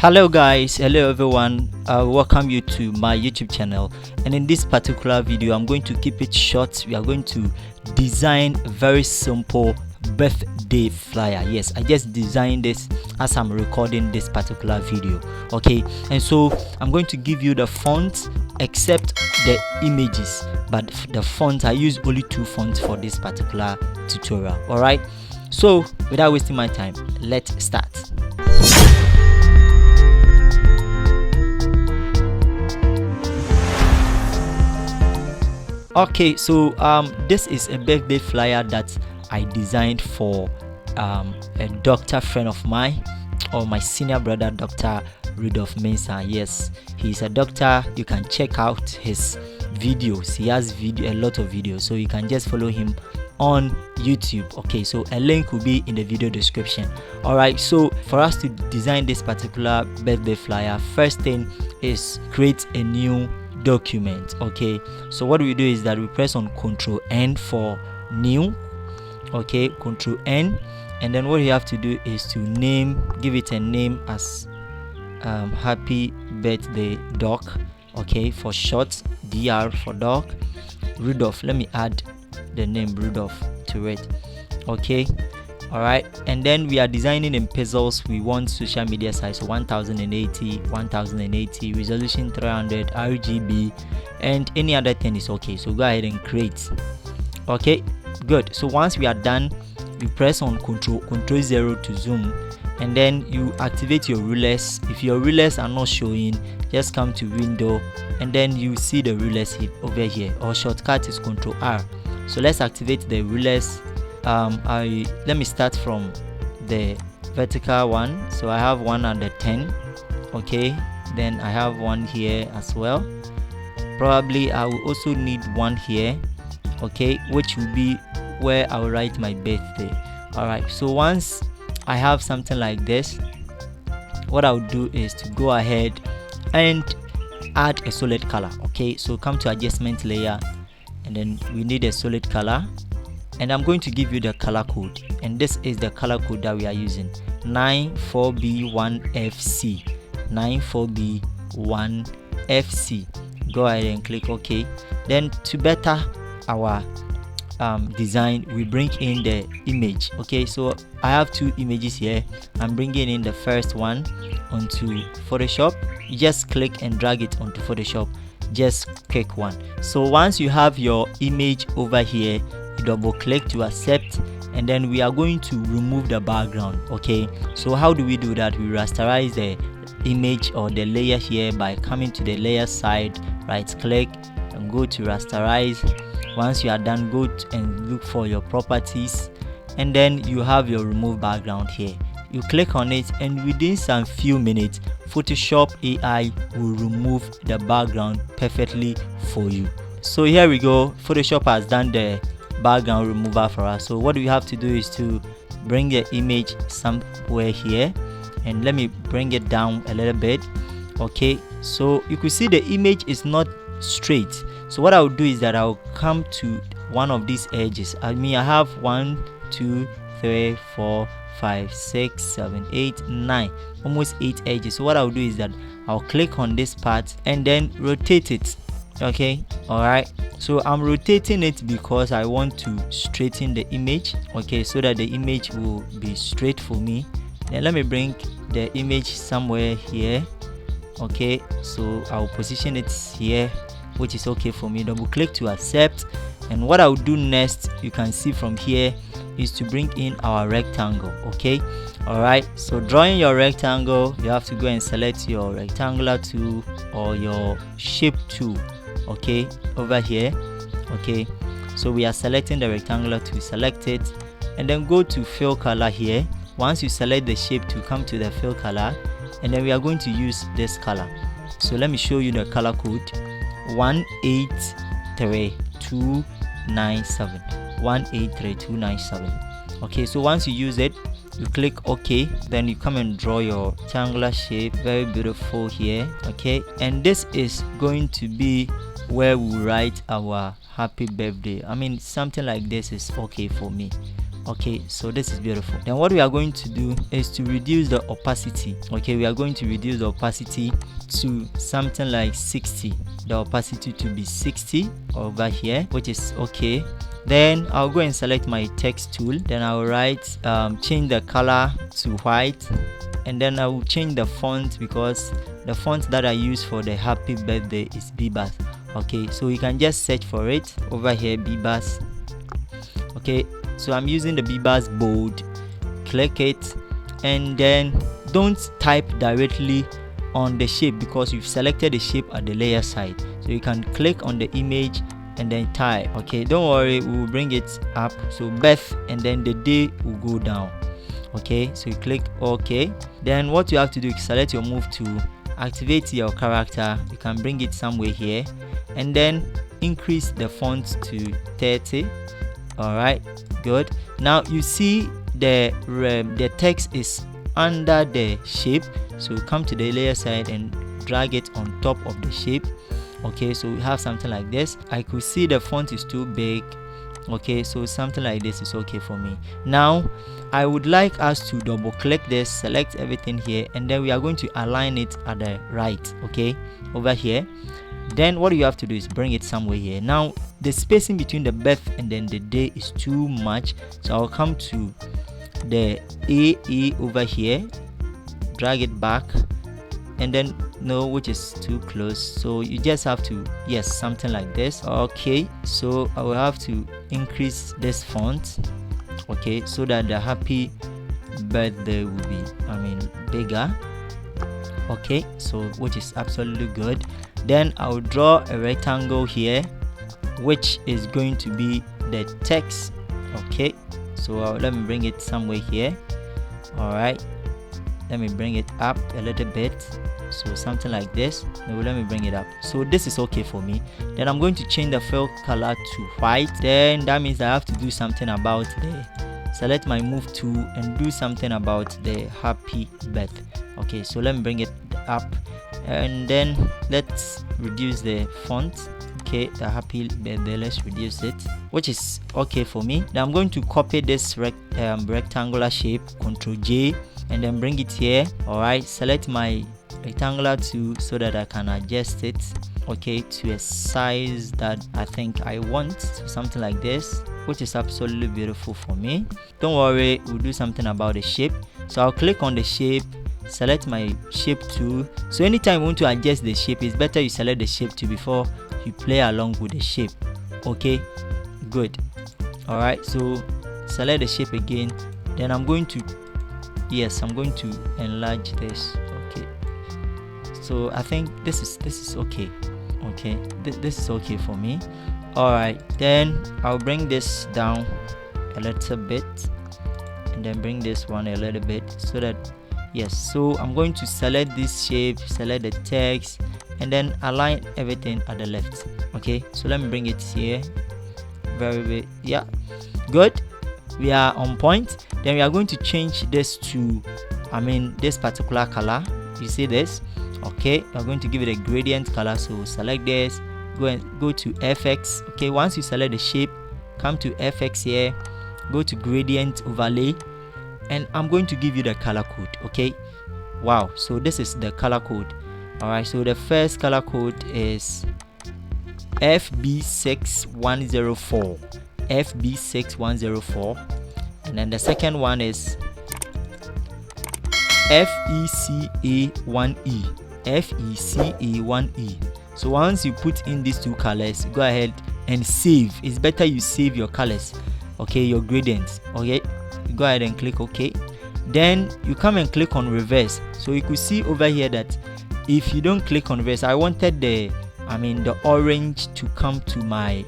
Hello guys, hello everyone, welcome you to my YouTube channel. And in this particular video I'm going to keep it short. We are going to design a very simple birthday flyer. Yes, I just designed this as I'm recording this particular video. Okay, and so I'm going to give you the fonts except the images, but the fonts, I use only 2 fonts for this particular tutorial. All right, so without wasting my time, let's start. Okay, so this is a birthday flyer that I designed for a doctor friend of mine, or my senior brother, Dr. Rudolph Mensah. Yes, he's a doctor. You can check out his videos. He has a lot of videos, so you can just follow him on YouTube. Okay, so a link will be in the video description. All right, so for us to design this particular birthday flyer, first thing is create a new document. Okay, so what we do is that we press on Ctrl N for new. Okay, Ctrl N, and then what you have to do is to give it a name as happy birthday doc. Okay, for short, DR for doc. Rudolph, let me add the name Rudolph to it. Okay, all right, and then we are designing in pixels. We want social media size 1080, resolution 300, RGB, and any other thing is okay. So go ahead and create. Okay, good. So once we are done, you press on Ctrl 0 to zoom, and then you activate your rulers. If your rulers are not showing, just come to window, and then you see the rulers over here, or shortcut is Ctrl R. So let's activate the rulers. Let me start from the vertical one. So I have one under 10. Okay, then I have one here as well. Probably I will also need one here. Okay, which will be where I will write my birthday. All right, so once I have something like this, what I will do is to go ahead and add a solid color. Okay, so come to adjustment layer, and then we need a solid color, and I'm going to give you the color code, and this is the color code that we are using, 94B1FC. 94B1FC. Go ahead and click OK. Then to better our design, we bring in the image. Okay, so I have 2 images here. I'm bringing in the first one onto Photoshop. You just click and drag it onto Photoshop. Just click one. So once you have your image over here, you double click to accept, and then we are going to remove the background. Okay, so how do we do that? We rasterize the image or the layer here by coming to the layer side, right click and go to rasterize. Once you are done, go and look for your properties, and then you have your remove background here. You click on it, and within some few minutes, Photoshop AI will remove the background perfectly for you. So here we go. Photoshop has done the background remover for us. So what we have to do is to bring the image somewhere here, and let me bring it down a little bit. Okay, so you could see the image is not straight. So what I will do is that I will come to one of these edges. I have 1 2 3 4 5 6 7 8 9, almost 8 edges. So what I'll do is that I'll click on this part and then rotate it. Okay, all right, so I'm rotating it because I want to straighten the image. Okay, so that the image will be straight for me. Then let me bring the image somewhere here. Okay, so I'll position it here, which is okay for me. Double click to accept, and what I'll do next, you can see from here, is to bring in our rectangle. Okay, all right, so drawing your rectangle, you have to go and select your rectangular tool or your shape tool. Okay, over here. Okay, so we are selecting the rectangular tool, select it, and then go to fill color here. Once you select the shape tool, come to the fill color, and then we are going to use this color. So let me show you the color code, 183297. 183297. Okay, so once you use it, you click OK, then you come and draw your triangular shape, very beautiful here. Okay, and this is going to be where we write our happy birthday. I mean, something like this is okay for me. Okay, so this is beautiful. Then what we are going to do is to reduce the opacity. Okay, we are going to reduce the opacity to something like 60. The opacity to be 60 over here, which is okay. Then I'll go and select my text tool. Then I'll write change the color to white, and then I will change the font, because the font that I use for the happy birthday is Bebas. Okay, so you can just search for it over here, Bebas. Okay, so I'm using the Bebas bold. Click it, and then don't type directly on the shape, because you've selected the shape at the layer side. So you can click on the image and then type. Okay, don't worry, we will bring it up. So birth, and then the day will go down. Okay, so you click OK. Then what you have to do is select your move tool, activate your character. You can bring it somewhere here, and then increase the font to 30. All right, good. Now you see the text is under the shape, so come to the layer side and drag it on top of the shape. Okay, so we have something like this. I could see the font is too big. Okay, so something like this is okay for me. Now I would like us to double click this, select everything here, and then we are going to align it at the right. Okay, over here. Then what you have to do is bring it somewhere here. Now the spacing between the birth and then the day is too much, so I'll come to the AE over here, drag it back, and then no, which is too close, so you just have to, yes, something like this. Okay, so I will have to increase this font, okay, so that the happy birthday will be, bigger. Okay, so which is absolutely good. Then I'll draw a rectangle here, which is going to be the text. Okay, so let me bring it somewhere here. All right, let me bring it up a little bit, so something like this. No, let me bring it up, so this is okay for me. Then I'm going to change the fill color to white. Then that means I have to do something about select my move tool and do something about the happy birth. Okay, so let me bring it up, and then let's reduce the font. Okay, the happy birthday, let's reduce it, which is okay for me. Now I'm going to copy this rectangular shape, Ctrl J, and then bring it here. All right, select my rectangular tool so that I can adjust it, okay, to a size that I think I want, so something like this, which is absolutely beautiful for me. Don't worry, we'll do something about the shape. So I'll click on the shape, select my shape tool. So anytime you want to adjust the shape, it's better you select the shape tool before you play along with the shape. Okay, good. All right, so select the shape again. Then I'm going to enlarge this. Okay, so I think this is okay. Okay, this is okay for me. All right, then I'll bring this down a little bit, and then bring this one a little bit, so that, yes, so I'm going to select this shape, select the text, and then align everything at the left. Okay, so let me bring it here. Very, yeah, good. We are on point. Then we are going to change this to this particular color. You see this? Okay, we're going to give it a gradient color. So select this, go to FX. Okay, once you select the shape, come to FX here, go to gradient overlay, and I'm going to give you the color code. Okay, wow, so this is the color code. All right, so the first color code is FB6104, FB6104, and then the second one is FECA1E, FECA1E. So once you put in these two colors, go ahead and save. It's better you save your colors, okay, your gradients. Okay, go ahead and click OK. Then you come and click on reverse. So you could see over here that if you don't click on reverse, I wanted the orange to come to my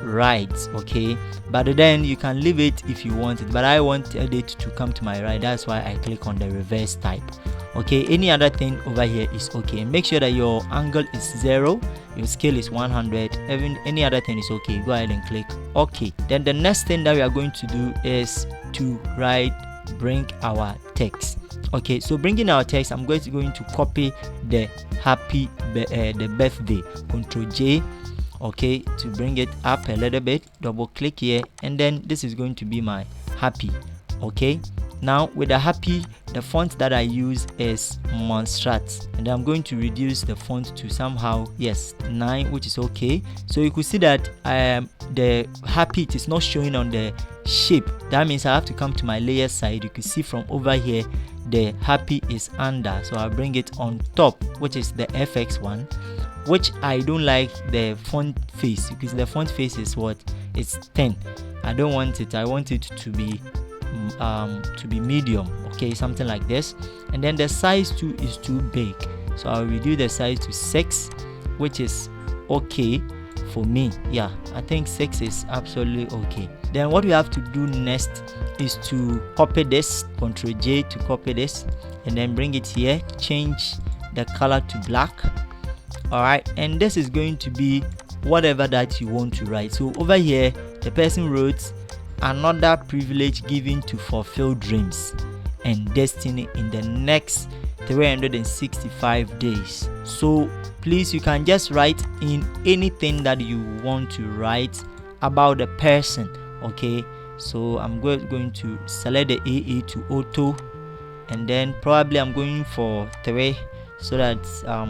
right, okay, but then you can leave it if you want it, but I wanted it to come to my right. That's why I click on the reverse type. Okay, any other thing over here is okay. Make sure that your angle is 0, your scale is 100, any other thing is okay. Go ahead and click OK. Then the next thing that we are going to do is to bring our text. Okay, so bringing our text, I'm going to copy the the birthday, Ctrl J, okay, to bring it up a little bit. Double click here, and then this is going to be my happy. Okay, now with the happy, the font that I use is Monstrat, and I'm going to reduce the font to somehow 9, which is okay. So you could see that the happy, it is not showing on the shape. That means I have to come to my layer side. You can see from over here the happy is under, so I'll bring it on top, which is the FX one, which I don't like the font face, because the font face is what? It's 10. I don't want it. I want it to be medium, okay, something like this. And then the size too is too big, so I'll reduce the size to 6, which is okay for me. Yeah, I think 6 is absolutely okay. Then what we have to do next is to copy this, Ctrl J to copy this, and then bring it here, change the color to black. All right, and this is going to be whatever that you want to write. So over here the person wrote, another privilege given to fulfill dreams and destiny in the next 365 days. So please, you can just write in anything that you want to write about the person. Okay, so I'm going to select the AA to auto, and then probably I'm going for 3, so that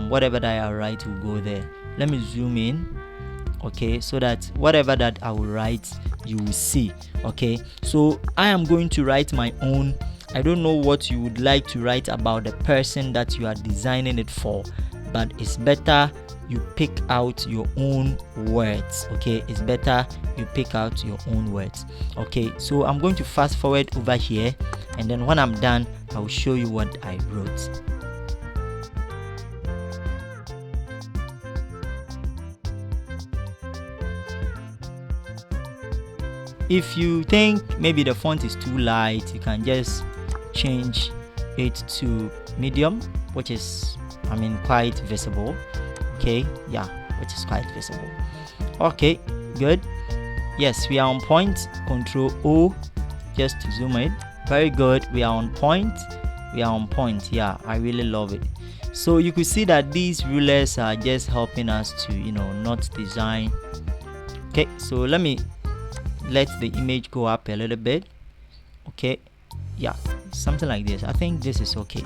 whatever that I write will go there. Let me zoom in, okay, so that whatever that I will write you will see. Okay, so I am going to write my own. I don't know what you would like to write about the person that you are designing it for, but it's better you pick out your own words. Okay, it's better you pick out your own words. Okay, so I'm going to fast forward over here, and then when I'm done I will show you what I wrote. If you think maybe the font is too light, you can just change it to medium, which is quite visible. Okay, yeah, which is quite visible. Okay, good. Yes, we are on point. Ctrl O just to zoom in. Very good, we are on point. We are on point. Yeah, I really love it. So you could see that these rulers are just helping us to not design. Okay, so let the image go up a little bit. Okay, yeah, something like this. I think this is okay.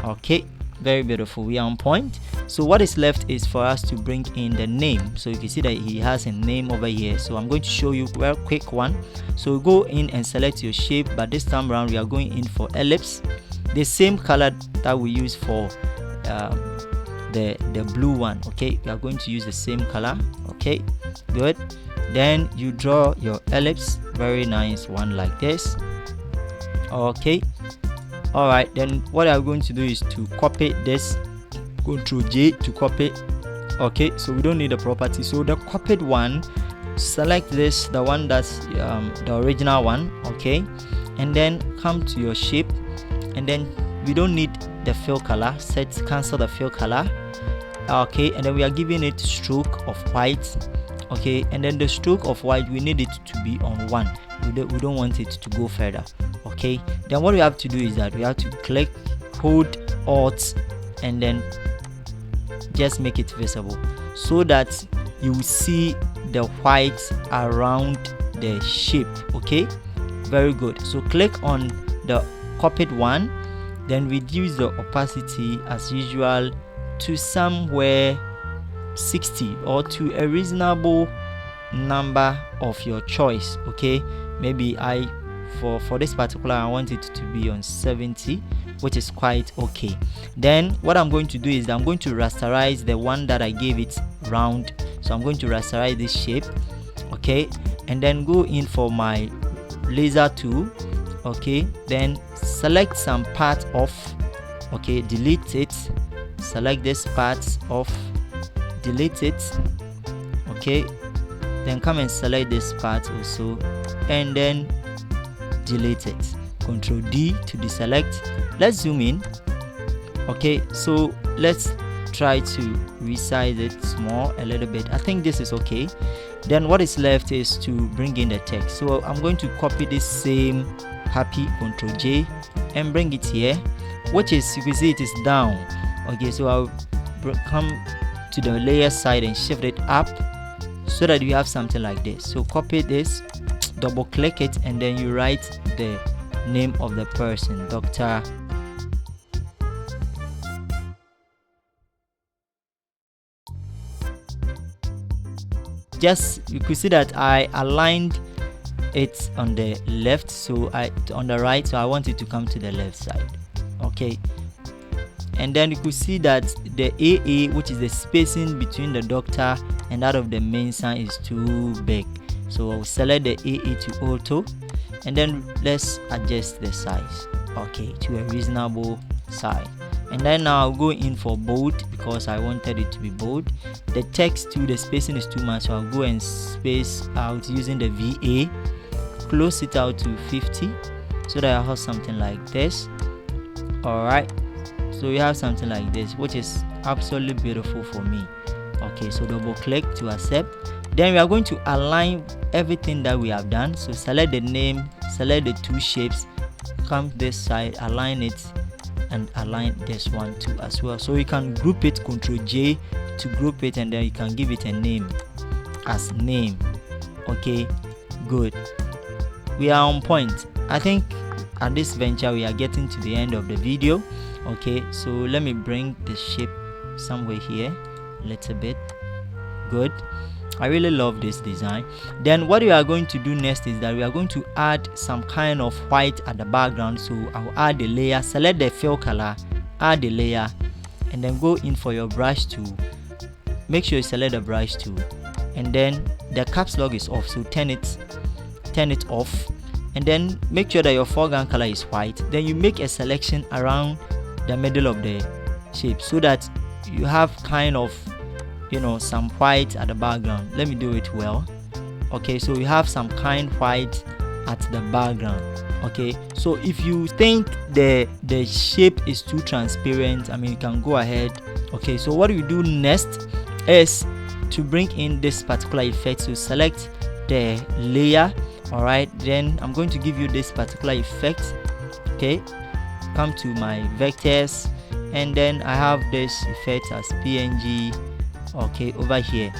Okay, very beautiful. We are on point. So what is left is for us to bring in the name. So you can see that he has a name over here. So I'm going to show you a very quick one. So go in and select your shape, but this time around we are going in for ellipse, the same color that we use for the blue one. Okay, we are going to use the same color. Okay, good. Then you draw your ellipse, very nice one like this. Okay, all right, then what I'm going to do is to copy this, Ctrl J to copy. Okay, so we don't need a property, so the copied one, select this, the one that's the original one. Okay, and then come to your shape, and then we don't need the fill color, cancel the fill color. Okay, and then we are giving it stroke of white. Okay, and then the stroke of white, we need it to be on 1. We don't want it to go further. Okay, then what we have to do is that we have to click, hold Alt, and then just make it visible, so that you see the white around the shape. Okay, very good. So click on the copied one, then reduce the opacity as usual to somewhere 60, or to a reasonable number of your choice. Okay, maybe for this particular I want it to be on 70, which is quite okay. Then what I'm going to do is that I'm going to rasterize the one that I gave it round. So I'm going to rasterize this shape. Okay, and then go in for my laser tool. Okay, then select some part off. Okay, delete it, select this part off, delete it. Okay, then come and select this part also, and then delete it. Ctrl D to deselect. Let's zoom in. Okay, so let's try to resize it small a little bit. I think this is okay. Then what is left is to bring in the text. So I'm going to copy this same happy, Ctrl J, and bring it here, which is, you can see it is down. Okay, so I'll come to the layer side and shift it up so that you have something like this. So copy this, double click it, and then you write the name of the person, Dr. Just, you could see that I aligned it on the left, so on the right, so I want it to come to the left side. Okay, and then you could see that the AA, which is the spacing between the doctor and that of the main sign, is too big, so I'll select the AA to auto, and then let's adjust the size, okay, to a reasonable size. And then now I'll go in for bold because I wanted it to be bold. The text too, the spacing is too much, so I'll go and space out using the VA, close it out to 50 so that I have something like this. Alright, so we have something like this, which is absolutely beautiful for me. Okay, so double click to accept. Then we are going to align everything that we have done. So select the name, select the two shapes, come this side, align it, and align this one too as well. So you can group it, Ctrl J to group it, and then you can give it a name as name. Okay, good. We are on point. I think at this venture we are getting to the end of the video. Okay, so let me bring the shape somewhere here a little bit. Good. I really love this design. Then what we are going to do next is that we are going to add some kind of white at the background. So I'll add the layer, select the fill color, add the layer, and then go in for your brush tool. Make sure you select the brush tool, and then the caps lock is off, so turn it off, and then make sure that your foreground color is white. Then you make a selection around the middle of the shape so that you have kind of, you know, some white at the background. Let me do it well. Okay, so we have some kind white at the background. Okay, so if you think the shape is too transparent, I mean, you can go ahead. Okay, so what we do next is to bring in this particular effect. So select the layer. All right, then I'm going to give you this particular effect. Okay, come to my vectors, and then I have this effect as PNG. Okay, over here.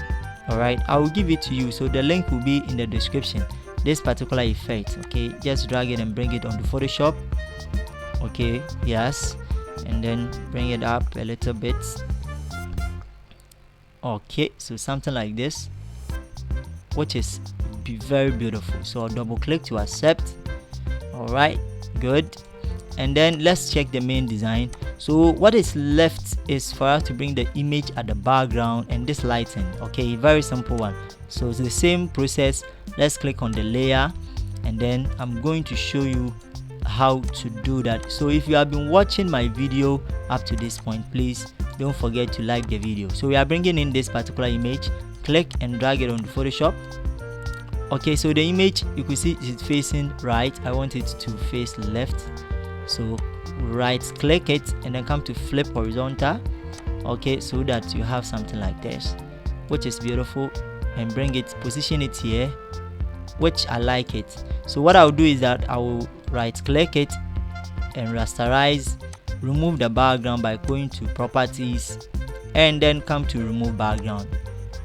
All right, I will give it to you, so the link will be in the description. This particular effect, okay, just drag it and bring it onto Photoshop. Okay, yes, and then bring it up a little bit. Okay, so something like this, which is very beautiful. So I'll double click to accept. All right, good. And then let's check the main design. So what is left is for us to bring the image at the background and this lighting. Okay, very simple one. So it's the same process. Let's click on the layer, and then I'm going to show you how to do that. So if you have been watching my video up to this point, please don't forget to like the video. So we are bringing in this particular image. Click and drag it on the Photoshop. Okay, so the image, you can see it's facing right. I want it to face left, so right click it and then come to flip horizontal. Okay, so that you have something like this, which is beautiful, and bring it, position it here, which I like it. So what I'll do is that I will right click it and rasterize, remove the background by going to properties, and then come to remove background.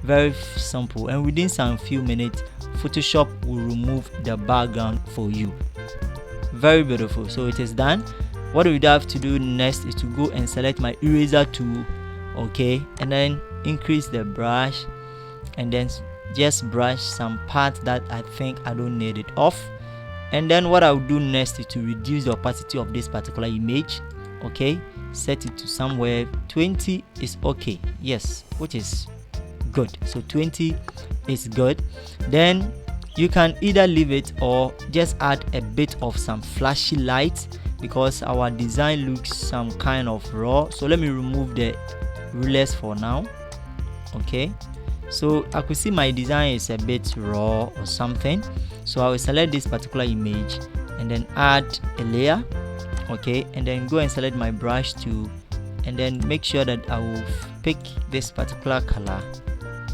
Very simple, and within some few minutes Photoshop will remove the background for you. Very beautiful. So it is done. What we have to do next is to go and select my eraser tool. Okay, and then increase the brush, and then just brush some parts that I think I don't need it off. And then what I'll do next is to reduce the opacity of this particular image. Okay, set it to somewhere 20 is okay. Yes, which is good. So 20 is good. Then you can either leave it or just add a bit of some flashy light, because our design looks some kind of raw. So let me remove the rulers for now. Okay, so I could see my design is a bit raw or something, so I will select this particular image and then add a layer. Okay, and then go and select my brush tool, and then make sure that I will pick this particular color,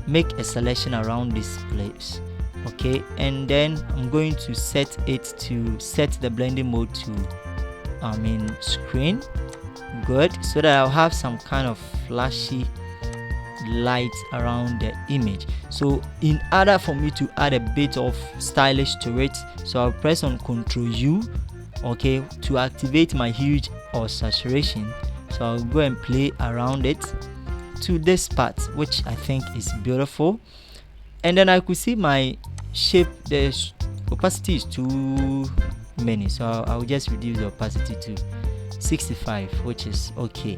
make a selection around this place. Okay, and then I'm going to set the blending mode to screen. Good, so that I'll have some kind of flashy light around the image. So in order for me to add a bit of stylish to it, so I'll press on Ctrl U, okay, to activate my hue or saturation. So I'll go and play around it to this part, which I think is beautiful. And then I could see my shape, the opacity is too many, so I'll just reduce the opacity to 65, which is okay.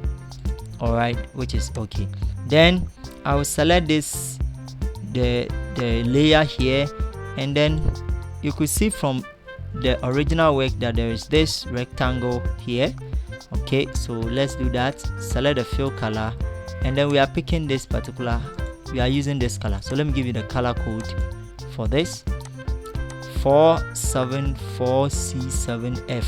All right, which is okay. Then I will select this, the layer here, and then you could see from the original work that there is this rectangle here. Okay, so let's do that. Select the fill color, and then we are picking this particular, we are using this color. So let me give you the color code for this: 474C7F.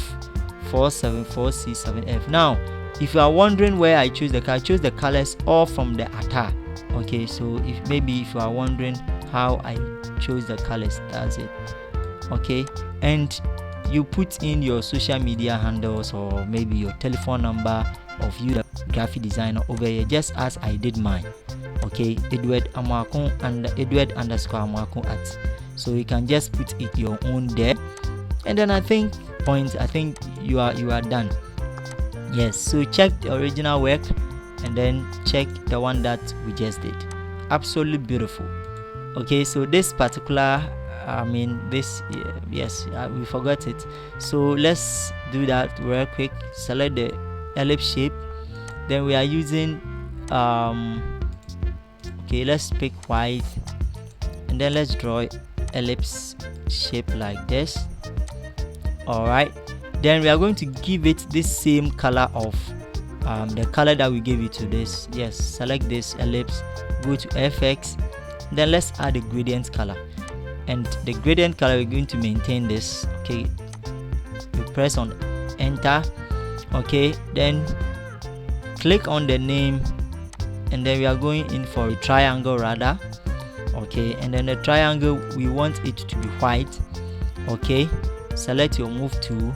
474C7F. Now if you are wondering where I choose the color, I choose the colors all from the attire. Okay, so if you are wondering how I chose the colors, that's it. Okay, and you put in your social media handles or maybe your telephone number of you, the graphic designer, over here, just as I did mine. Okay, Edward Amwakun and Edward_Amwakun at. So you can just put it your own there, and then I think you are done. Yes, so check the original work and then check the one that we just did. Absolutely beautiful. Okay, so this particular, we forgot it, so let's do that real quick. Select the ellipse shape, then we are using okay, let's pick white, and then let's draw ellipse shape like this. All right, then we are going to give it this same color of the color that we gave it to this. Yes, select this ellipse, go to FX, then let's add a gradient color, and the gradient color we're going to maintain this. Okay, you press on enter. Okay, then click on the name, and then we are going in for a triangle rather. Okay, and then the triangle, we want it to be white. Okay, select your move tool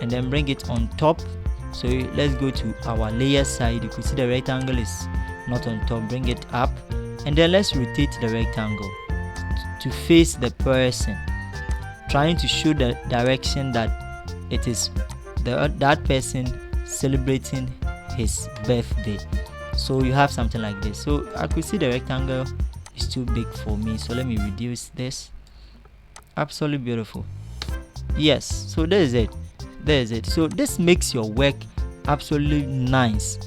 and then bring it on top. So let's go to our layer side. You can see the rectangle is not on top. Bring it up, and then let's rotate the rectangle to face the person, trying to show the direction that it is that person celebrating his birthday. So you have something like this. So I could see the rectangle is too big for me, so let me reduce this. Absolutely beautiful. Yes, so there is it. So this makes your work absolutely nice.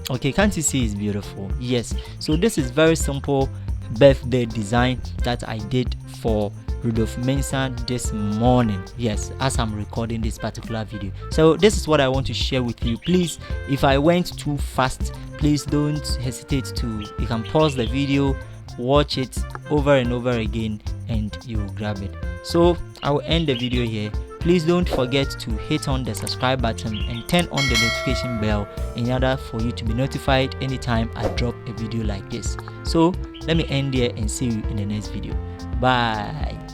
Okay, can't you see it's beautiful? Yes, so this is very simple birthday design that I did for Rudolph Mensah this morning. Yes, as I'm recording this particular video. So this is what I want to share with you. Please, if I went too fast, please don't hesitate to, you can pause the video, watch it over and over again, and you will grab it. So I will end the video here. Please don't forget to hit on the subscribe button and turn on the notification bell in order for you to be notified anytime I drop a video like this. So let me end here and see you in the next video. Bye.